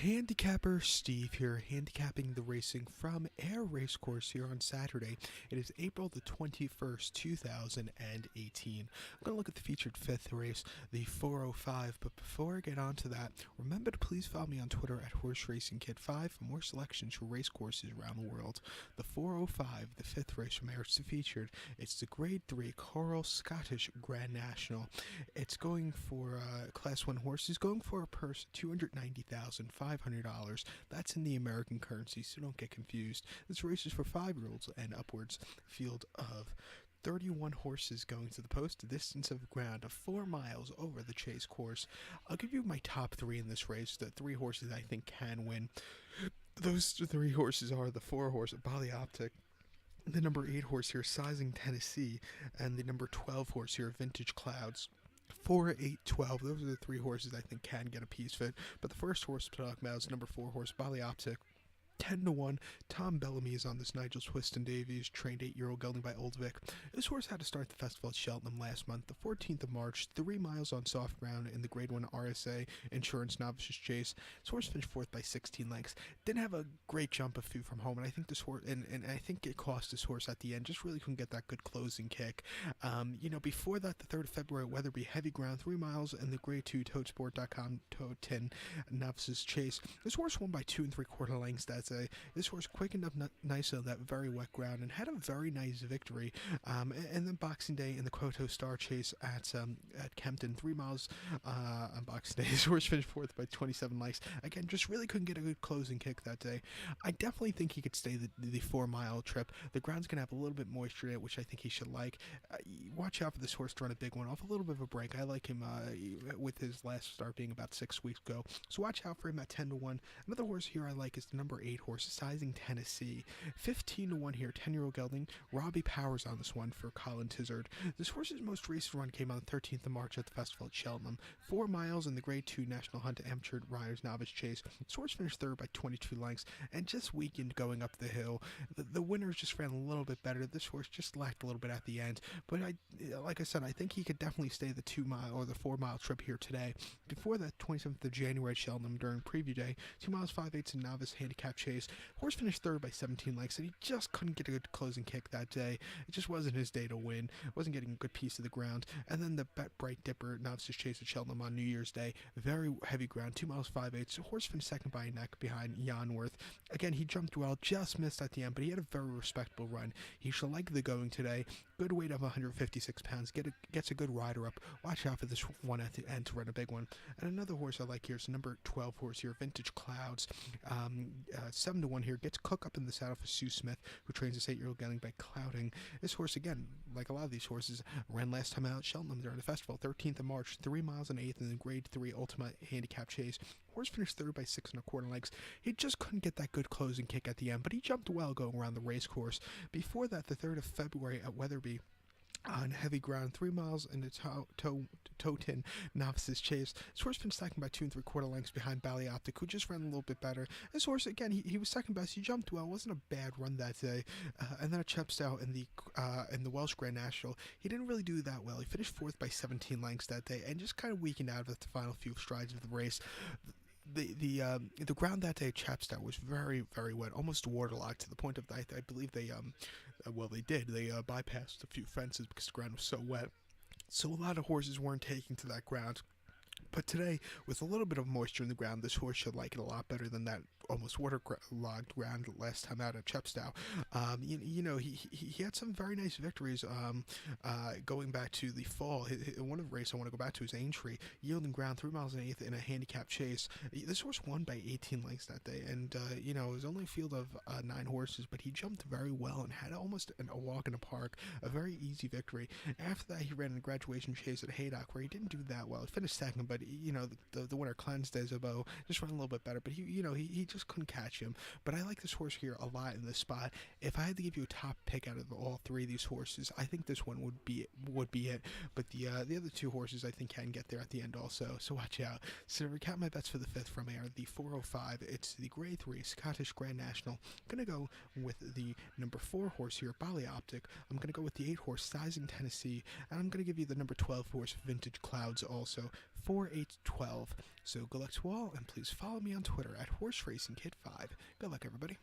Handicapper Steve here, handicapping the racing from Ayr Racecourse here on Saturday. It is April the 21st, 2018. I'm going to look at the featured fifth race, the 405, but before I get on to that, remember to please follow me on Twitter at HorseRacingKid5 for more selections for racecourses around the world. The 405, the fifth race from Ayr, is the featured. It's the Grade 3 Coral Scottish Grand National. It's going for Class 1 horses, going for a purse $290,500. That's in the American currency, so don't get confused. This race is for 5-year-olds and upwards. Field of 31 horses going to the post, a distance of ground of 4 miles over the chase course. I'll give you my top 3 in this race, the 3 horses I think can win. Those 3 horses are the 4 horse Optic, the number 8 horse here, Sizing Tennessee, and the number 12 horse here, Vintage Clouds. 4, 8, 12. Those are the 3 horses I think can get a piece fit. But the first horse to talk about is number 4 horse, Optic. 10-1. Tom Bellamy is on this. Nigel Twiston Davies, trained 8-year-old gelding by Old Vic. This horse had to start the festival at Cheltenham last month, the 14th of March, 3 miles on soft ground in the Grade 1 RSA Insurance Novices Chase. This horse finished 4th by 16 lengths. Didn't have a great jump of few from home, and I think this horse, and I think it cost this horse at the end. Just really couldn't get that good closing kick. Before that, the 3rd of February at Weatherby, heavy ground, 3 miles in the Grade 2 Totesport.com Toten Novices Chase. This horse won by 2 3/4 lengths. This horse quickened up nice on that very wet ground and had a very nice victory. And then Boxing Day in the Quoto Star Chase at Kempton, 3 miles on Boxing Day. This horse finished 4th by 27 lengths. Again, just really couldn't get a good closing kick that day. I definitely think he could stay the 4-mile trip. The ground's going to have a little bit moisture in it, which I think he should like. Watch out for this horse to run a big one off a little bit of a break. I like him with his last start being about 6 weeks ago. So watch out for him at 10-1. Another horse here I like is the number 8 horse, Sizing Tennessee. 15-1 here, 10-year-old gelding. Robbie Powers on this one for Colin Tizard. This horse's most recent run came on the 13th of March at the festival at Cheltenham. 4 miles in the Grade 2 National Hunt Amateur Riders Novice Chase. This horse finished 3rd by 22 lengths and just weakened going up the hill. The winners just ran a little bit better. This horse just lacked a little bit at the end. But like I said, I think he could definitely stay the 2-mile or the 4-mile trip here today. Before that, 27th of January at Cheltenham during preview day, 2 miles 5/8 in novice handicap chase. Horse finished 3rd by 17 lengths, and he just couldn't get a good closing kick that day. It just wasn't his day to win. Wasn't getting a good piece of the ground. And then the Bright Dipper Novices Chase at Cheltenham on New Year's Day. Very heavy ground, 2 miles 5/8. So horse finished 2nd by a neck behind Yanworth. Again, he jumped well, just missed at the end, but he had a very respectable run. He should like the going today. Good weight of 156 pounds. Gets a good rider up. Watch out for this one at the end to run a big one. And another horse I like here is number 12 horse here, Vintage Clouds. 7-1 here. Gets Cook up in the saddle for Sue Smith, who trains this 8-year-old gelding by Clouding. This horse, again, like a lot of these horses, ran last time out at Cheltenham during the festival, 13th of March, 3 miles and 1/8 in the Grade 3 Ultimate Handicap Chase. Horse finished 3rd by 6 1/4 lengths. He just couldn't get that good closing kick at the end, but he jumped well going around the race course. Before that, the 3rd of February at Weatherby, on heavy ground, 3 miles in the Toten Novices Chase. This horse finished 2nd by 2 3/4 lengths behind Optic, who just ran a little bit better. This horse, again, he was 2nd best. He jumped well. It wasn't a bad run that day. And then at Chepstow in the Welsh Grand National, he didn't really do that well. He finished 4th by 17 lengths that day and just kind of weakened out at the final few strides of the race. The ground that day at Chepstow was very, very wet, almost waterlogged to the point of I believe they bypassed a few fences because the ground was so wet. So a lot of horses weren't taking to that ground. But today, with a little bit of moisture in the ground, this horse should like it a lot better than that almost waterlogged ground last time out at Chepstow. He had some very nice victories going back to the fall. One of the races I want to go back to is Aintree, yielding ground 3 miles and 1/8 in a handicap chase. This horse won by 18 lengths that day, and it was only a field of 9 horses, but he jumped very well and had almost a walk in the park, a very easy victory. After that, he ran a graduation chase at Haydock, where he didn't do that well. He finished 2nd, but the winner, Cleanse des Abo, just ran a little bit better, but he just couldn't catch him. But I like this horse here a lot in this spot. If I had to give you a top pick out of all 3 of these horses, I think this one would be it. But the other 2 horses I think can get there at the end also, so watch out. So to recap my bets for the 5th from Ayr, the 405, it's the Grade 3 Scottish Grand National. I'm going to go with the number 4 horse here, Optic. I'm going to go with the 8 horse, Sizing Tennessee, and I'm going to give you the number 12 horse, Vintage Clouds also. 4812. So good luck to all, and please follow me on Twitter at HorseRacingKid5. Good luck, everybody.